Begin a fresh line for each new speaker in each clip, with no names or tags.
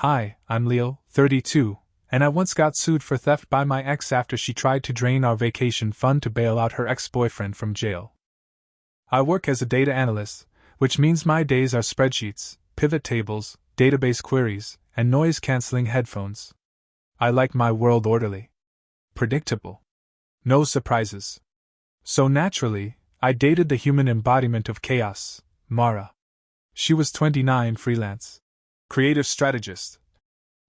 Hi, I'm Leo, 32, and I once got sued for theft by my ex after she tried to drain our vacation fund to bail out her ex-boyfriend from jail. I work as a data analyst, which means my days are spreadsheets, pivot tables, database queries, and noise-canceling headphones. I like my world orderly. Predictable. No surprises. So naturally, I dated the human embodiment of chaos, Mara. She was 29, freelance. Creative strategist.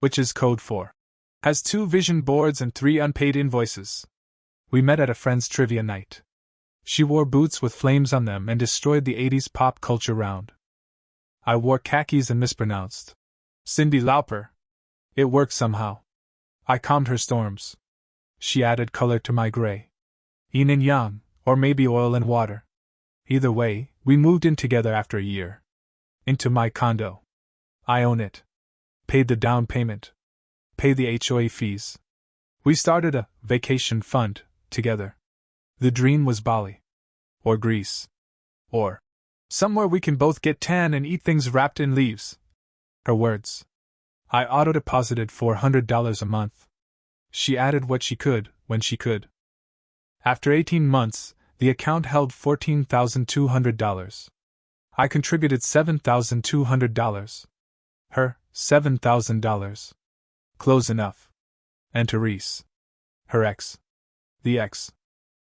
Which is code for. Has 2 vision boards and 3 unpaid invoices. We met at a friend's trivia night. She wore boots with flames on them and destroyed the 80s pop culture round. I wore khakis and mispronounced Cyndi Lauper. It worked somehow. I calmed her storms. She added color to my gray. Yin and yang, or maybe oil and water. Either way, we moved in together after a year. Into my condo. I own it. Paid the down payment. Paid the HOA fees. We started a vacation fund together. The dream was Bali. Or Greece. Or somewhere we can both get tan and eat things wrapped in leaves. Her words. I auto-deposited $400 a month. She added what she could, when she could. After 18 months, the account held $14,200. I contributed $7,200. Her, $7,000. Close enough. And Therese. Her ex. The ex.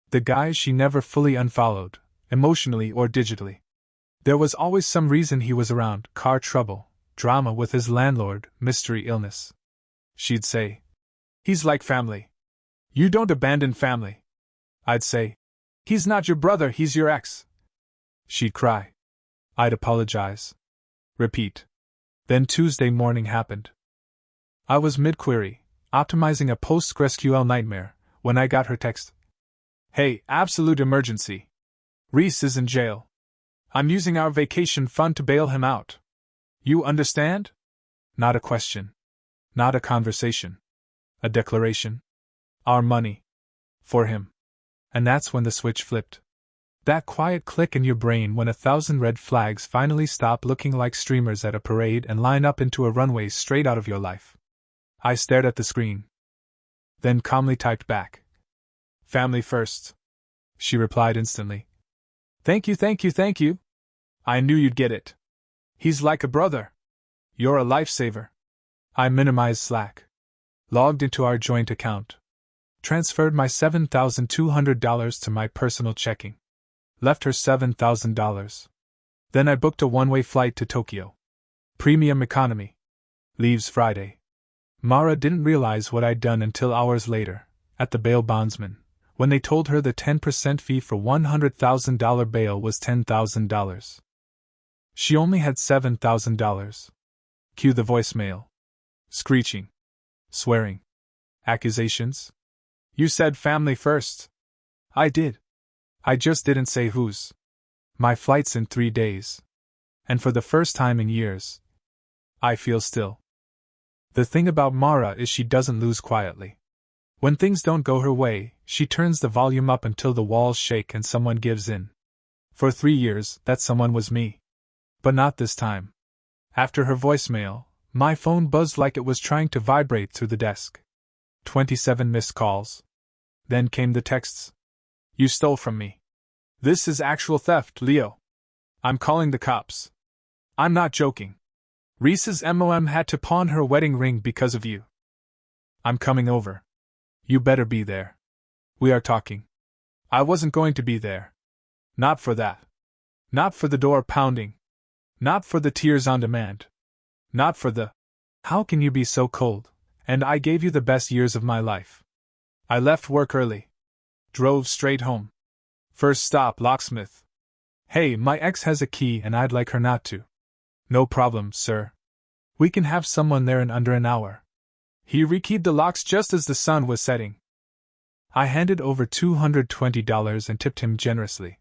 The guy she never fully unfollowed, emotionally or digitally. There was always some reason he was around: car trouble, drama with his landlord, mystery illness. She'd say, "He's like family. You don't abandon family." I'd say, "He's not your brother, he's your ex." She'd cry. I'd apologize. Repeat. Then Tuesday morning happened. I was mid-query, optimizing a PostgreSQL nightmare, when I got her text. "Hey, absolute emergency. Reese is in jail. I'm using our vacation fund to bail him out. You understand?" Not a question. Not a conversation. A declaration. Our money. For him. And that's when the switch flipped. That quiet click in your brain when 1,000 red flags finally stop looking like streamers at a parade and line up into a runway straight out of your life. I stared at the screen. Then calmly typed back. "Family first." She replied instantly. "Thank you, thank you, thank you. I knew you'd get it. He's like a brother. You're a lifesaver." I minimized Slack. Logged into our joint account. Transferred my $7,200 to my personal checking. Left her $7,000. Then I booked a one-way flight to Tokyo. Premium economy. Leaves Friday. Mara didn't realize what I'd done until hours later, at the bail bondsman, when they told her the 10% fee for $100,000 bail was $10,000. She only had $7,000. Cue the voicemail. Screeching. Swearing. Accusations. "You said family first." I did. I just didn't say whose. My flight's in 3 days. And for the first time in years, I feel still. The thing about Mara is she doesn't lose quietly. When things don't go her way, she turns the volume up until the walls shake and someone gives in. For 3 years, that someone was me. But not this time. After her voicemail, my phone buzzed like it was trying to vibrate through the desk. 27 missed calls. Then came the texts. "You stole from me. This is actual theft, Leo. I'm calling the cops. I'm not joking. Reese's mom had to pawn her wedding ring because of you. I'm coming over. You better be there. We are talking." I wasn't going to be there. Not for that. Not for the door pounding. Not for the tears on demand. Not for the, "How can you be so cold? And I gave you the best years of my life." I left work early. Drove straight home. First stop, locksmith. "Hey, my ex has a key and I'd like her not to." "No problem, sir. We can have someone there in under an hour." He rekeyed the locks just as the sun was setting. I handed over $220 and tipped him generously.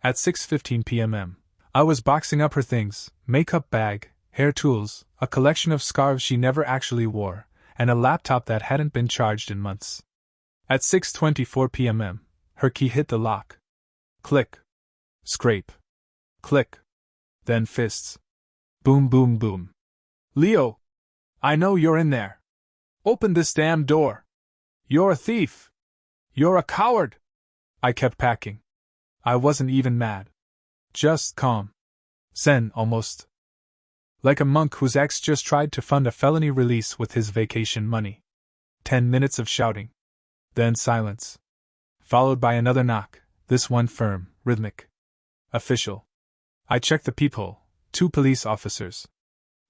At 6:15 p.m., I was boxing up her things: makeup bag, hair tools, a collection of scarves she never actually wore, and a laptop that hadn't been charged in months. At 6:24 p.m., her key hit the lock. Click. Scrape. Click. Then fists. Boom, boom, boom. "Leo! I know you're in there. Open this damn door. You're a thief. You're a coward. I kept packing. I wasn't even mad. Just calm. Zen, almost. Like a monk whose ex just tried to fund a felony release with his vacation money. 10 minutes of shouting. Then silence. Followed by another knock, this one firm, rhythmic. Official. I checked the peephole. 2 police officers.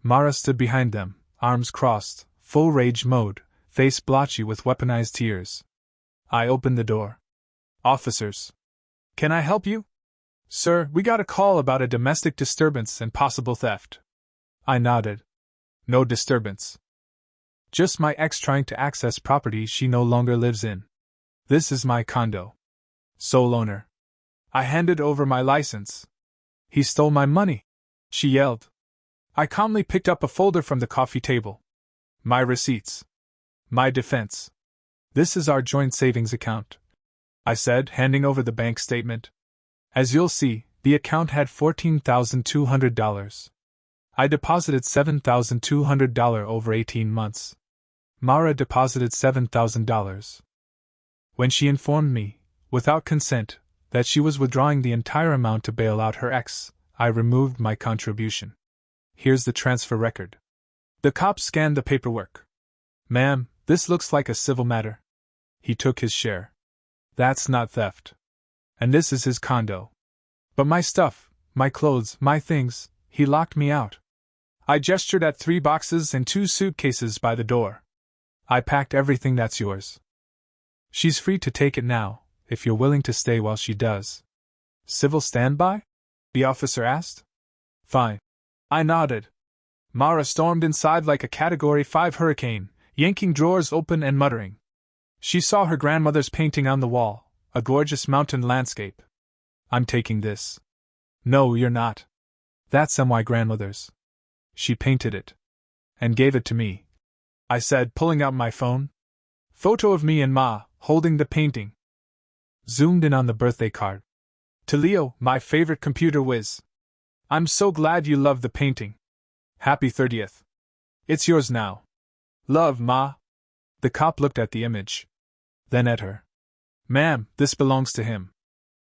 Mara stood behind them, arms crossed, full rage mode, face blotchy with weaponized tears. I opened the door. Officers. Can I help you? Sir, we got a call about a domestic disturbance and possible theft. I nodded. No disturbance. Just my ex trying to access property she no longer lives in. This is my condo. Sole owner. I handed over my license. He stole my money, she yelled. I calmly picked up a folder from the coffee table. My receipts. My defense. This is our joint savings account, I said, handing over the bank statement. As you'll see, the account had $14,200. I deposited $7,200 over 18 months. Mara deposited $7,000. When she informed me, without consent, that she was withdrawing the entire amount to bail out her ex, I removed my contribution. Here's the transfer record. The cop scanned the paperwork. Ma'am, this looks like a civil matter. He took his share. That's not theft. And this is his condo. But my stuff, my clothes, my things, he locked me out. I gestured at 3 boxes and 2 suitcases by the door. I packed everything that's yours. She's free to take it now, if you're willing to stay while she does. Civil standby? The officer asked. Fine. I nodded. Mara stormed inside like a Category 5 hurricane, yanking drawers open and muttering. She saw her grandmother's painting on the wall, a gorgeous mountain landscape. I'm taking this. No, you're not. That's my grandmother's. She painted it. And gave it to me. I said, pulling out my phone. Photo of me and Ma, holding the painting. Zoomed in on the birthday card. To Leo, my favorite computer whiz. I'm so glad you love the painting. Happy 30th. It's yours now. Love, Ma. The cop looked at the image. Then at her. Ma'am, this belongs to him.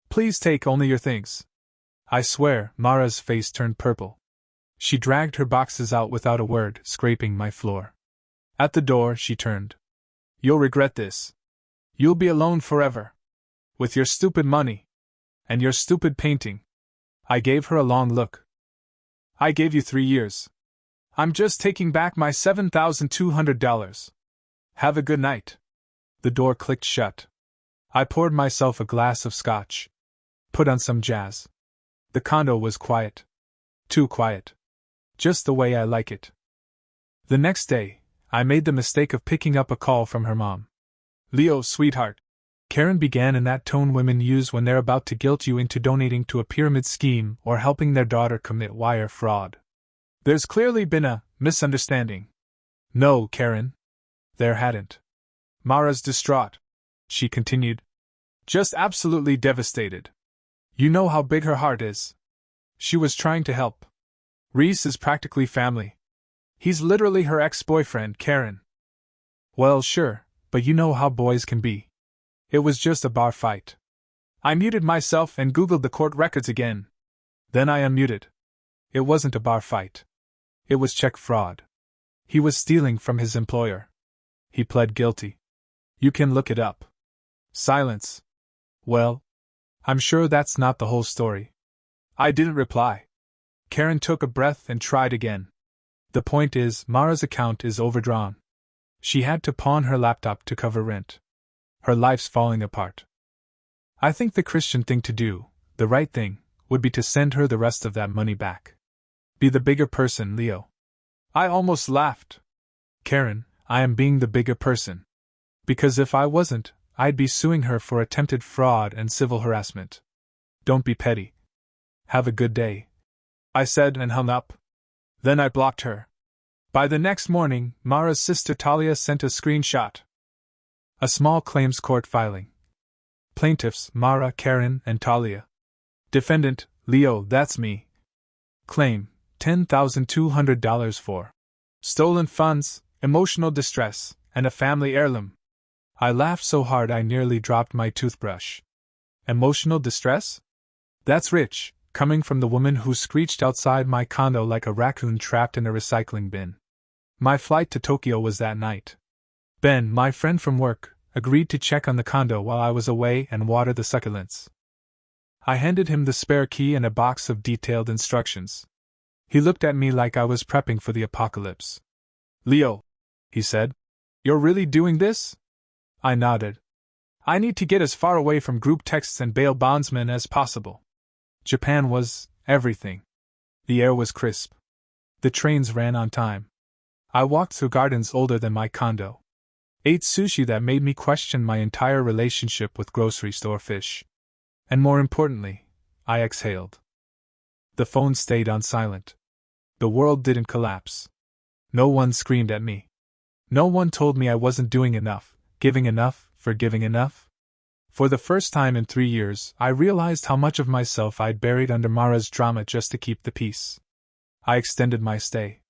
Please take only your things. I swear, Mara's face turned purple. She dragged her boxes out without a word, scraping my floor. At the door, she turned. You'll regret this. You'll be alone forever. With your stupid money. And your stupid painting. I gave her a long look. I gave you 3 years. I'm just taking back my $7,200. Have a good night. The door clicked shut. I poured myself a glass of scotch. Put on some jazz. The condo was quiet. Too quiet. Just the way I like it. The next day, I made the mistake of picking up a call from her mom. Leo, sweetheart. Karen began in that tone women use when they're about to guilt you into donating to a pyramid scheme or helping their daughter commit wire fraud. There's clearly been a misunderstanding. No, Karen. There hadn't. Mara's distraught. She continued. Just absolutely devastated. You know how big her heart is. She was trying to help. Reese is practically family. He's literally her ex-boyfriend, Karen. Well, sure, but you know how boys can be. It was just a bar fight. I muted myself and Googled the court records again. Then I unmuted. It wasn't a bar fight. It was check fraud. He was stealing from his employer. He pled guilty. You can look it up. Silence. Well, I'm sure that's not the whole story. I didn't reply. Karen took a breath and tried again. The point is, Mara's account is overdrawn. She had to pawn her laptop to cover rent. Her life's falling apart. I think the Christian thing to do, the right thing, would be to send her the rest of that money back. Be the bigger person, Leo. I almost laughed. Karen, I am being the bigger person. Because if I wasn't, I'd be suing her for attempted fraud and civil harassment. Don't be petty. Have a good day. I said and hung up. Then I blocked her. By the next morning, Mara's sister Talia sent a screenshot. A small claims court filing. Plaintiffs, Mara, Karen, and Talia. Defendant, Leo, that's me. Claim, $10,200 for Stolen funds, emotional distress, and a family heirloom. I laughed so hard I nearly dropped my toothbrush. Emotional distress? That's rich, coming from the woman who screeched outside my condo like a raccoon trapped in a recycling bin. My flight to Tokyo was that night. Ben, my friend from work, agreed to check on the condo while I was away and water the succulents. I handed him the spare key and a box of detailed instructions. He looked at me like I was prepping for the apocalypse. Leo, he said, you're really doing this? I nodded. I need to get as far away from group texts and bail bondsmen as possible. Japan was everything. The air was crisp. The trains ran on time. I walked through gardens older than my condo. Ate sushi that made me question my entire relationship with grocery store fish. And more importantly, I exhaled. The phone stayed on silent. The world didn't collapse. No one screamed at me. No one told me I wasn't doing enough, giving enough, forgiving enough. For the first time in 3 years, I realized how much of myself I'd buried under Mara's drama just to keep the peace. I extended my stay.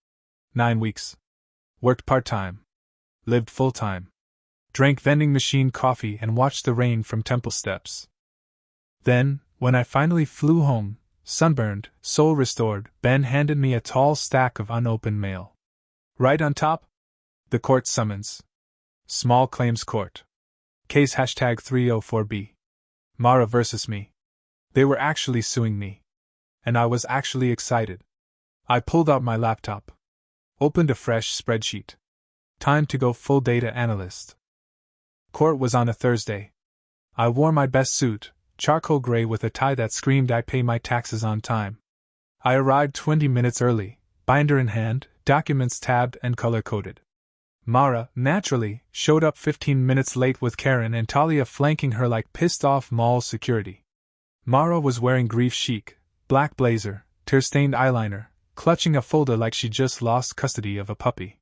9 weeks. Worked part-time. Lived full-time. Drank vending machine coffee and watched the rain from temple steps. Then, when I finally flew home, sunburned, soul restored, Ben handed me a tall stack of unopened mail. Right on top? The court summons. Small Claims Court. Case #304B. Mara versus me. They were actually suing me. And I was actually excited. I pulled out my laptop. Opened a fresh spreadsheet. Time to go full data analyst. Court was on a Thursday. I wore my best suit, charcoal gray with a tie that screamed I pay my taxes on time. I arrived 20 minutes early, binder in hand, documents tabbed and color-coded. Mara, naturally, showed up 15 minutes late with Karen and Talia flanking her like pissed-off mall security. Mara was wearing grief chic, black blazer, tear-stained eyeliner, clutching a folder like she just lost custody of a puppy.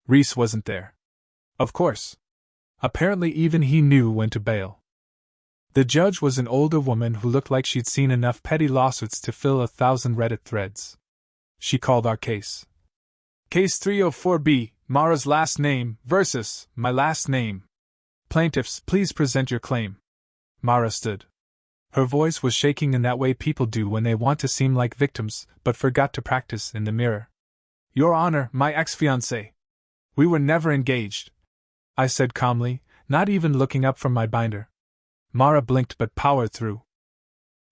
Reese wasn't there. Of course. Apparently even he knew when to bail. The judge was an older woman who looked like she'd seen enough petty lawsuits to fill 1,000 Reddit threads. She called our case. Case 304B, Mara's last name, versus my last name. Plaintiffs, please present your claim. Mara stood. Her voice was shaking in that way people do when they want to seem like victims, but forgot to practice in the mirror. Your Honor, my ex-fiancé. We were never engaged, I said calmly, not even looking up from my binder. Mara blinked but powered through.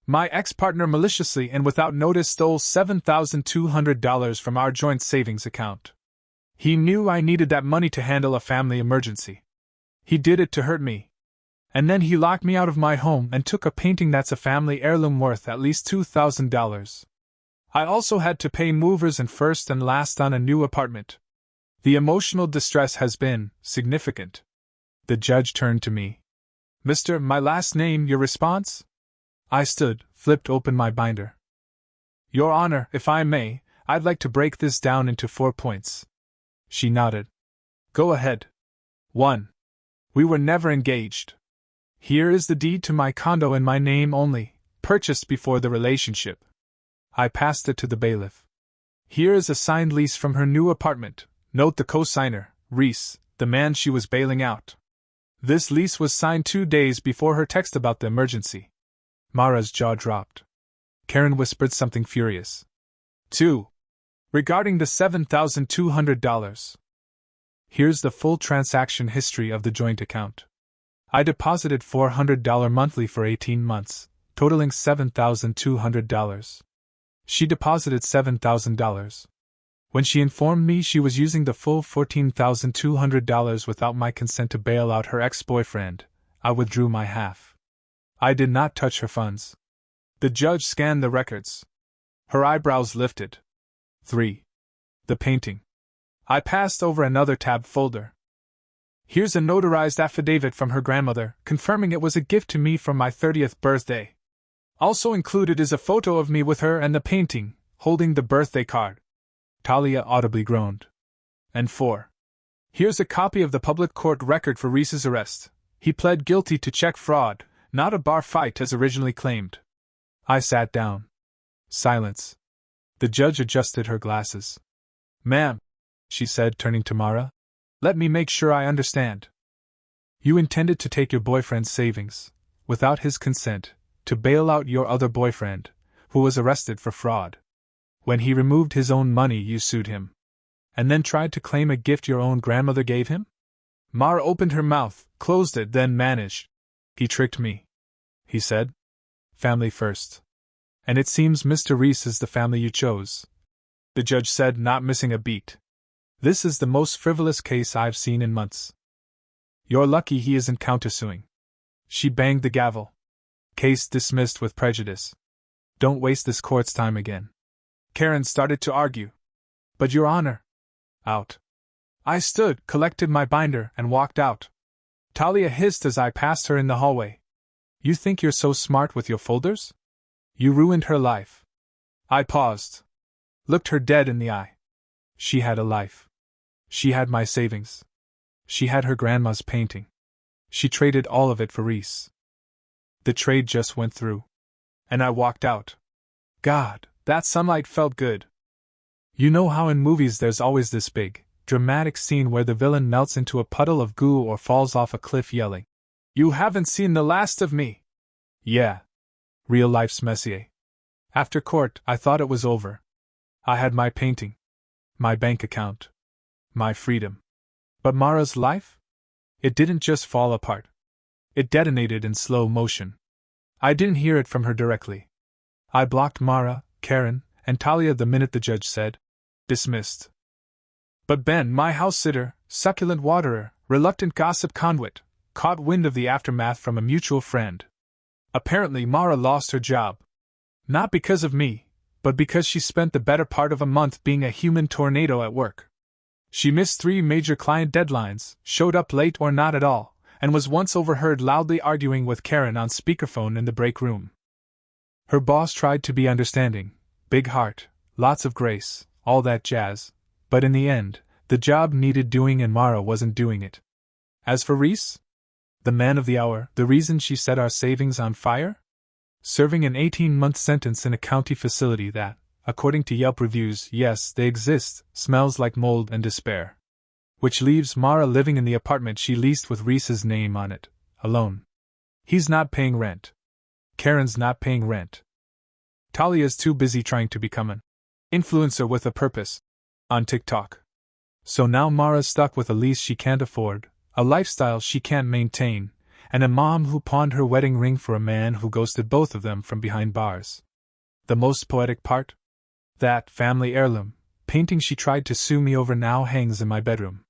My ex-partner maliciously and without notice stole $7,200 from our joint savings account. He knew I needed that money to handle a family emergency. He did it to hurt me. And then he locked me out of my home and took a painting that's a family heirloom worth at least $2,000. I also had to pay movers and first and last on a new apartment. The emotional distress has been significant. The judge turned to me. Mr. My last name, your response? I stood, flipped open my binder. Your Honor, if I may, I'd like to break this down into 4 points. She nodded. Go ahead. 1. We were never engaged. Here is the deed to my condo in my name only, purchased before the relationship. I passed it to the bailiff. Here is a signed lease from her new apartment. Note the co-signer, Reese, the man she was bailing out. This lease was signed 2 days before her text about the emergency. Mara's jaw dropped. Karen whispered something furious. 2. Regarding the $7,200. Here's the full transaction history of the joint account. I deposited $400 monthly for 18 months, totaling $7,200. She deposited $7,000. When she informed me she was using the full $14,200 without my consent to bail out her ex-boyfriend, I withdrew my half. I did not touch her funds. The judge scanned the records. Her eyebrows lifted. 3. The painting. I passed over another tab folder. Here's a notarized affidavit from her grandmother, confirming it was a gift to me for my 30th birthday. Also included is a photo of me with her and the painting, holding the birthday card. Talia audibly groaned. And 4. Here's a copy of the public court record for Reese's arrest. He pled guilty to check fraud, not a bar fight as originally claimed. I sat down. Silence. The judge adjusted her glasses. Ma'am, she said, turning to Mara. Let me make sure I understand. You intended to take your boyfriend's savings, without his consent, to bail out your other boyfriend, who was arrested for fraud. When he removed his own money, you sued him. And then tried to claim a gift your own grandmother gave him? Mara opened her mouth, closed it, then managed. He tricked me, he said. Family first. And it seems Mr. Reese is the family you chose, the judge said, not missing a beat. This is the most frivolous case I've seen in months. You're lucky he isn't countersuing. She banged the gavel. Case dismissed with prejudice. Don't waste this court's time again. Karen started to argue. But Your Honor. Out. I stood, collected my binder, and walked out. Talia hissed as I passed her in the hallway. You think you're so smart with your folders? You ruined her life. I paused. Looked her dead in the eye. She had a life. She had my savings. She had her grandma's painting. She traded all of it for Reese. The trade just went through. And I walked out. God, that sunlight felt good. You know how in movies there's always this big, dramatic scene where the villain melts into a puddle of goo or falls off a cliff yelling, "You haven't seen the last of me!" Yeah. Real life's Messier. After court, I thought it was over. I had my painting. My bank account. My freedom. But Mara's life? It didn't just fall apart. It detonated in slow motion. I didn't hear it from her directly. I blocked Mara, Karen, and Talia the minute the judge said, dismissed. But Ben, my house sitter, succulent waterer, reluctant gossip conduit, caught wind of the aftermath from a mutual friend. Apparently Mara lost her job. Not because of me, but because she spent the better part of a month being a human tornado at work. She missed 3 major client deadlines, showed up late or not at all, and was once overheard loudly arguing with Karen on speakerphone in the break room. Her boss tried to be understanding, big heart, lots of grace, all that jazz, but in the end, the job needed doing and Mara wasn't doing it. As for Reese? The man of the hour, the reason she set our savings on fire? Serving an 18-month sentence in a county facility that, according to Yelp reviews, yes, they exist, smells like mold and despair. Which leaves Mara living in the apartment she leased with Reese's name on it, alone. He's not paying rent. Karen's not paying rent. Talia's too busy trying to become an influencer with a purpose on TikTok. So now Mara's stuck with a lease she can't afford, a lifestyle she can't maintain, and a mom who pawned her wedding ring for a man who ghosted both of them from behind bars. The most poetic part? That family heirloom painting she tried to sue me over now hangs in my bedroom.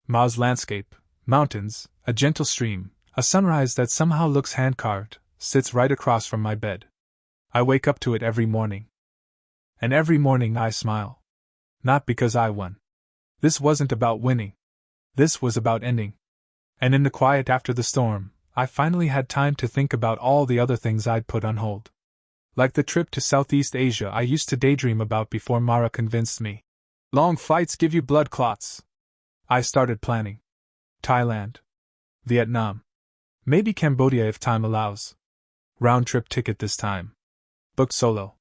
Ma's landscape, mountains, a gentle stream, a sunrise that somehow looks hand-carved, sits right across from my bed. I wake up to it every morning. And every morning I smile. Not because I won. This wasn't about winning. This was about ending. And in the quiet after the storm, I finally had time to think about all the other things I'd put on hold. Like the trip to Southeast Asia I used to daydream about before Mara convinced me. Long flights give you blood clots. I started planning. Thailand. Vietnam. Maybe Cambodia if time allows. Round-trip ticket this time. Booked solo.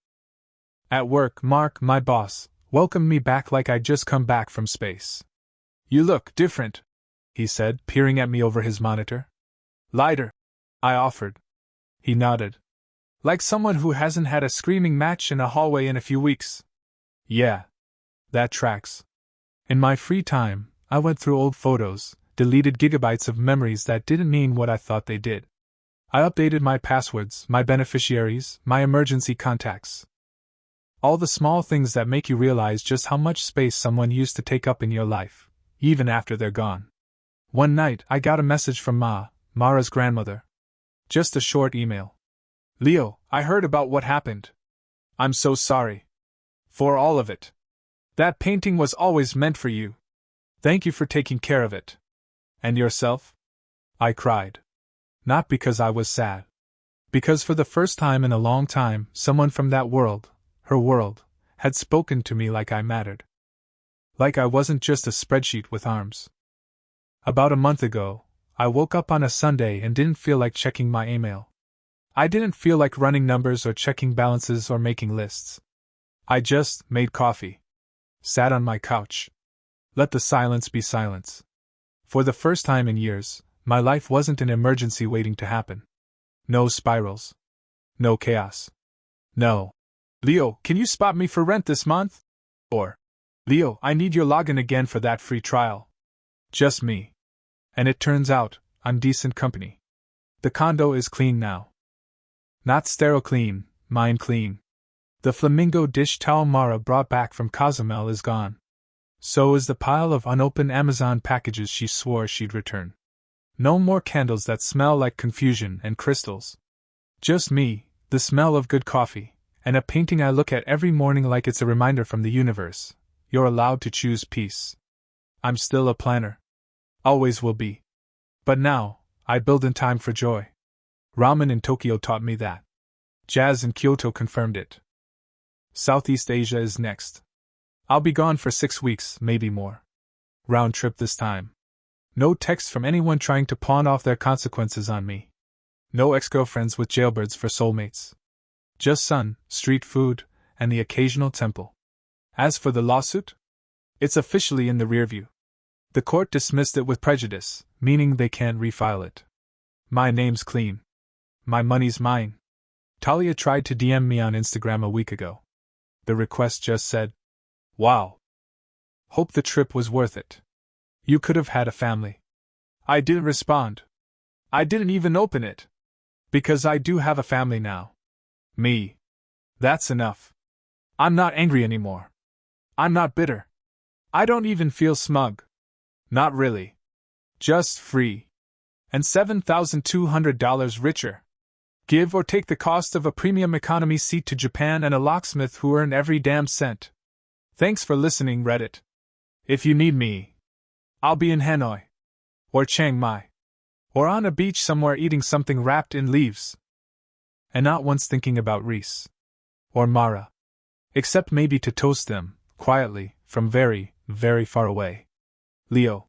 At work, Mark, my boss, welcomed me back like I'd just come back from space. You look different, he said, peering at me over his monitor. Lighter, I offered. He nodded. Like someone who hasn't had a screaming match in a hallway in a few weeks. Yeah. That tracks. In my free time, I went through old photos, deleted gigabytes of memories that didn't mean what I thought they did. I updated my passwords, my beneficiaries, my emergency contacts. All the small things that make you realize just how much space someone used to take up in your life, even after they're gone. One night, I got a message from Mara's grandmother. Just a short email. Leo, I heard about what happened. I'm so sorry. For all of it. That painting was always meant for you. Thank you for taking care of it. And yourself? I cried. Not because I was sad. Because for the first time in a long time, someone from that world, her world, had spoken to me like I mattered. Like I wasn't just a spreadsheet with arms. About a month ago, I woke up on a Sunday and didn't feel like checking my email. I didn't feel like running numbers or checking balances or making lists. I just made coffee. Sat on my couch. Let the silence be silence. For the first time in years, my life wasn't an emergency waiting to happen. No spirals. No chaos. No. Leo, can you spot me for rent this month? Or, Leo, I need your login again for that free trial. Just me. And it turns out, I'm decent company. The condo is clean now. Not sterile clean, mine clean. The flamingo dish towel Mara brought back from Cozumel is gone. So is the pile of unopened Amazon packages she swore she'd return. No more candles that smell like confusion and crystals. Just me, the smell of good coffee, and a painting I look at every morning like it's a reminder from the universe. You're allowed to choose peace. I'm still a planner. Always will be. But now, I build in time for joy. Ramen in Tokyo taught me that. Jazz in Kyoto confirmed it. Southeast Asia is next. I'll be gone for 6 weeks, maybe more. Round trip this time. No text from anyone trying to pawn off their consequences on me. No ex-girlfriends with jailbirds for soulmates. Just sun, street food, and the occasional temple. As for the lawsuit, it's officially in the rearview. The court dismissed it with prejudice, meaning they can't refile it. My name's clean. My money's mine. Talia tried to DM me on Instagram a week ago. The request just said, "Wow. Hope the trip was worth it. You could have had a family." I didn't respond. I didn't even open it. Because I do have a family now. Me. That's enough. I'm not angry anymore. I'm not bitter. I don't even feel smug. Not really. Just free. And $7,200 richer. Give or take the cost of a premium economy seat to Japan and a locksmith who earned every damn cent. Thanks for listening, Reddit. If you need me, I'll be in Hanoi. Or Chiang Mai. Or on a beach somewhere eating something wrapped in leaves. And not once thinking about Reese. Or Mara. Except maybe to toast them, quietly, from very, very far away. Leo.